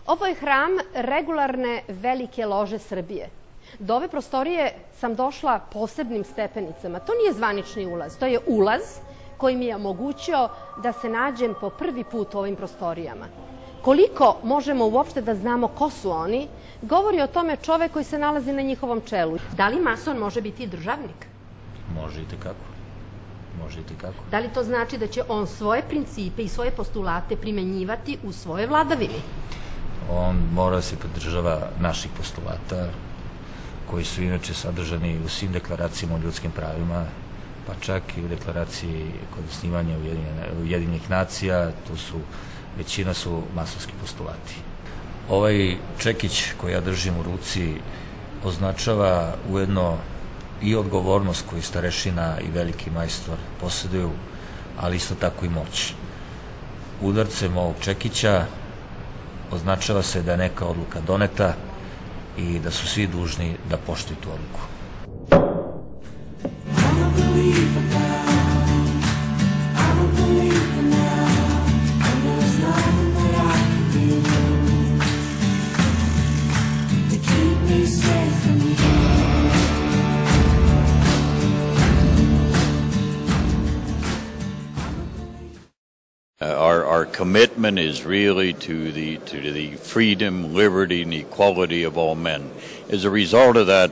Ovo je hram regularne velike lože Srbije. Do ove prostorije sam došla posebnim stepenicama. To nije zvanični ulaz, to je ulaz koji mi je omogućio da se nađem po prvi put u ovim prostorijama. Koliko možemo uopšte da znamo ko su oni, govori o tome čovek koji se nalazi na njihovom čelu. Da li mason može biti državnik? Može i tekako. Može i tekako. Da li to znači da će on svoje principe i svoje postulate primenjivati u svoje vladavini? On mora da se pridržava naših postulata, koji su inače sadržani u svim deklaracijama o ljudskim pravima, pa čak i u deklaraciji kod osnivanja Ujedinjenih nacija, većina su masonski postulati. Ovaj čekić koji ja držim u ruci označava ujedno i odgovornost koju starešina i veliki majstor posjeduju, ali isto tako i moć. Udarcem ovog čekića označava se da je neka odluka doneta i da su svi dužni da poštuju tu odluku. Our commitment is really to the freedom, liberty, and equality of all men. As a result of that,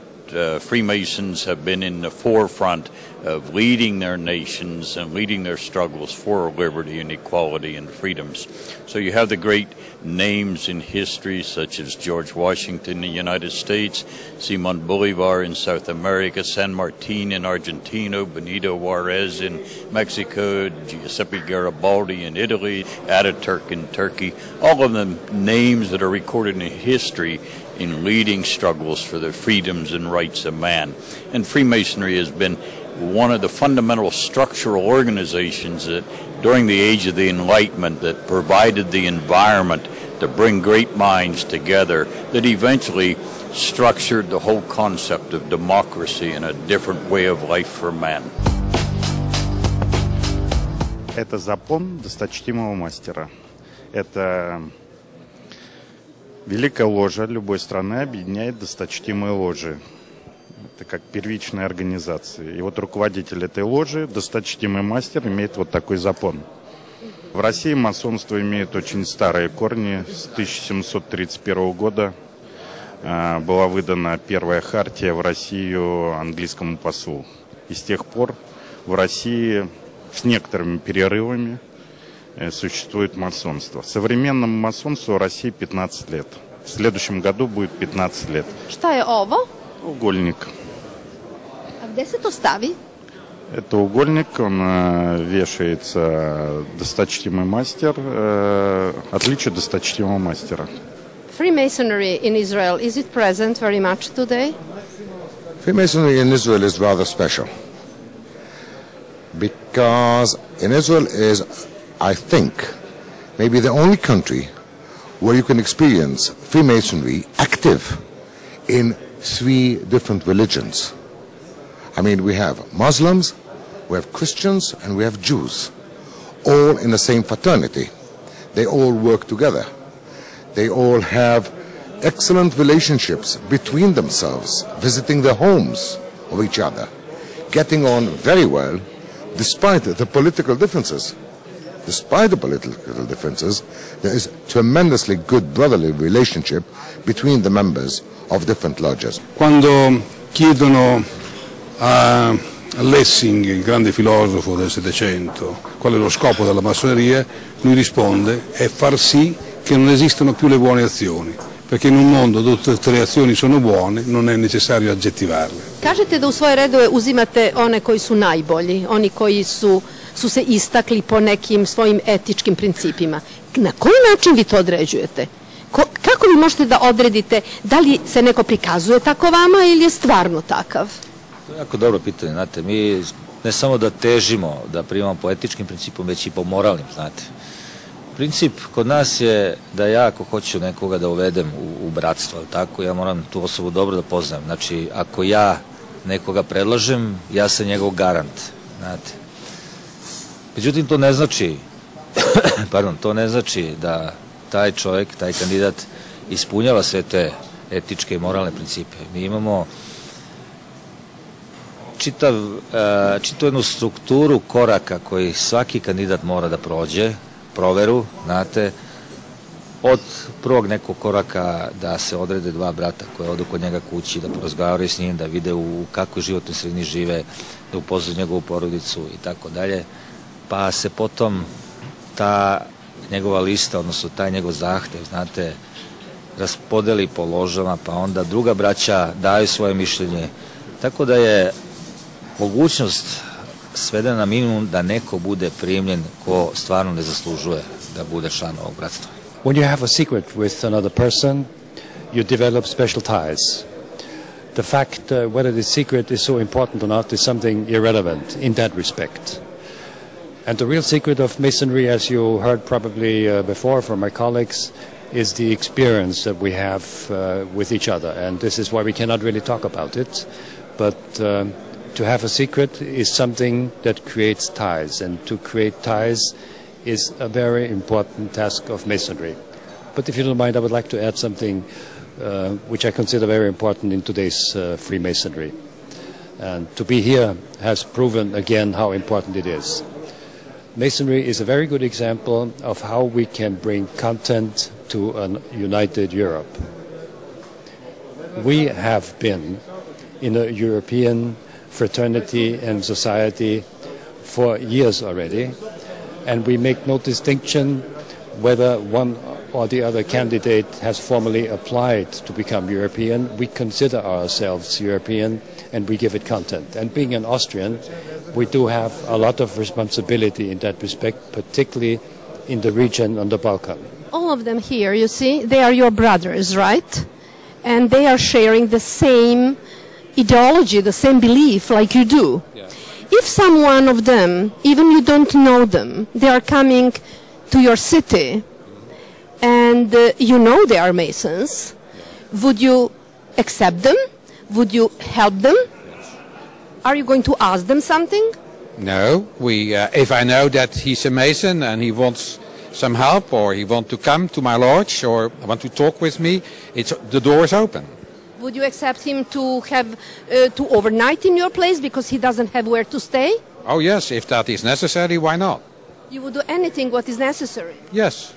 Freemasons have been in the forefront of leading their nations and leading their struggles for liberty and equality and freedoms. So you have the great names in history such as George Washington in the United States, Simon Bolivar in South America, San Martin in Argentina, Benito Juarez in Mexico, Giuseppe Garibaldi in Italy, Ataturk in Turkey, all of them names that are recorded in history in leading struggles for the freedoms and rights of man. And Freemasonry has been one of the fundamental structural organizations that during the age of the Enlightenment that provided the environment to bring great minds together that eventually structured the whole concept of democracy and a different way of life for man. Это запон досточтимого мастера. Это великая ложа любой страны объединяет досточтимые ложи. Это как первичная организация. И вот руководитель этой ложи, досточтимый мастер, имеет вот такой запон. В России масонство имеет очень старые корни. С 1731 года была выдана первая хартия в Россию английскому послу. И с тех пор в России с некоторыми перерывами существует масонство. Современному масонству в России 15 лет. В следующем году будет 15 лет. Šta je ovo? Угольник. A gde se to stavi? Это угольник, он вешается досточтимый мастер, отличие досточтимого мастера. Freemasonry in Israel, is it present very much today? Freemasonry in Israel is rather special because in Israel is, I think, maybe the only country where you can experience Freemasonry active in 3 different religions. I mean, we have Muslims, we have Christians, and we have Jews, all in the same fraternity. They all work together. They all have excellent relationships between themselves, visiting the homes of each other, getting on very well despite the political differences. Despite the political differences, there is tremendously good brotherly relationship between the members of different lodges. Quando chiedono a Lessing, il grande filosofo del Settecento, qual è lo scopo della massoneria, lui risponde: è far sì che non esistano più le buone azioni, perché in un mondo dove tutte le azioni sono buone non è necessario aggettivarle. Kažete da u svoje redove uzimate one koji su najbolji, oni koji su se istakli po nekim svojim etičkim principima. Na koji način vi to određujete? Kako vi možete da odredite da li se neko prikazuje tako vama ili je stvarno takav? To je jako dobro pitanje, znate, mi ne samo da težimo da primamo po etičkim principom, već i po moralnim, znate. Princip kod nas je da ja ako hoću nekoga da uvedem u bratstvo, tako, ja moram tu osobu dobro da poznam. Znači, ako ja nekoga predlažem, ja sam njegov garant, znate. Međutim, to ne znači, to ne znači da taj čovjek, taj kandidat ispunjava sve te etičke i moralne principe. Mi imamo čitavu jednu strukturu koraka koji svaki kandidat mora da prođe, proveru, znate, od prvog nekog koraka da se odrede dva brata koje odu kod njega kući, da porazgovaraju s njim, da vide u kakvoj životnoj sredini žive, da upoznaju njegovu porodicu i tako dalje, pa se potom ta njegova lista, odnosno taj njegov zahtev, znate, raspodeli po ložama, pa onda druga braća daju svoje mišljenje, tako da je mogućnost svedena na minimum da neko bude primljen ko stvarno ne zaslužuje da bude član ovog bratstva. When you have a secret with another person, you develop special ties. The fact whether the secret is so important or not is something irrelevant in that respect. And the real secret of Masonry, as you heard probably before from my colleagues, is the experience that we have with each other. And this is why we cannot really talk about it. But to have a secret is something that creates ties. And to create ties is a very important task of Masonry. But if you don't mind, I would like to add something which I consider very important in today's Freemasonry. And to be here has proven again how important it is. Masonry is a very good example of how we can bring content to a united Europe. We have been in a European fraternity and society for years already, and we make no distinction whether one or the other candidate has formally applied to become European. We consider ourselves European and we give it content. And being an Austrian, we do have a lot of responsibility in that respect, particularly in the region on the Balkan. All of them here, you see, they are your brothers, right? And they are sharing the same ideology, the same belief like you do. Yeah. If someone of them, even you don't know them, they are coming to your city and you know they are Masons, would you accept them? Would you help them? Are you going to ask them something? No. If I know that he's a Mason and he wants some help, or he wants to come to my lodge, or want to talk with me, the door is open. Would you accept him to have to overnight in your place because he doesn't have where to stay? Oh yes, if that is necessary, why not? You would do anything what is necessary? Yes.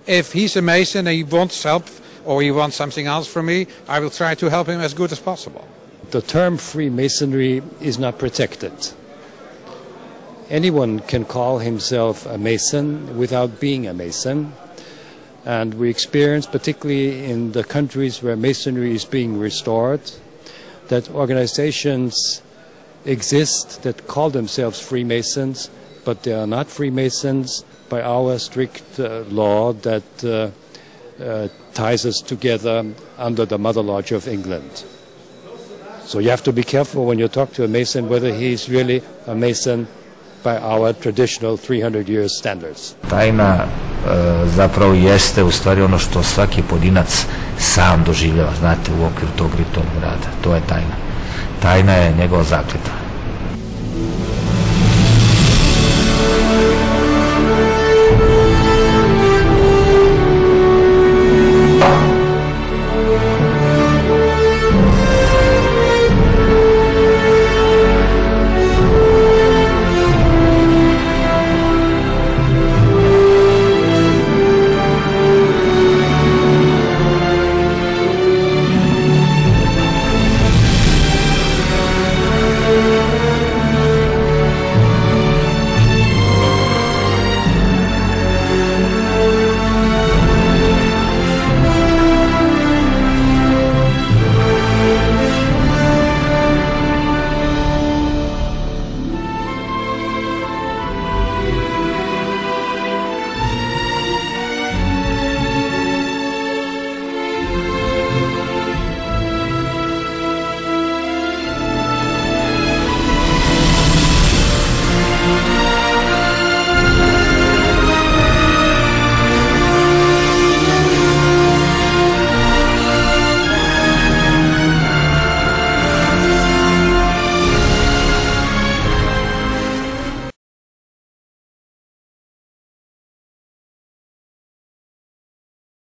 If he's a Mason and he wants help or he wants something else from me, I will try to help him as good as possible. The term Freemasonry is not protected. Anyone can call himself a Mason without being a Mason. And we experience, particularly in the countries where Masonry is being restored, that organizations exist that call themselves Freemasons, but they are not Freemasons by our strict law that ties us together under the Mother Lodge of England. So you have to be careful when you talk to a Mason whether he's really a Mason by our traditional 300 years standards. Tajna zapravo jeste u stvari ono što svaki pojedinac sam doživljava, znate, u okviru tog ritualnog rada. To je tajna. Tajna je njegova zakletva.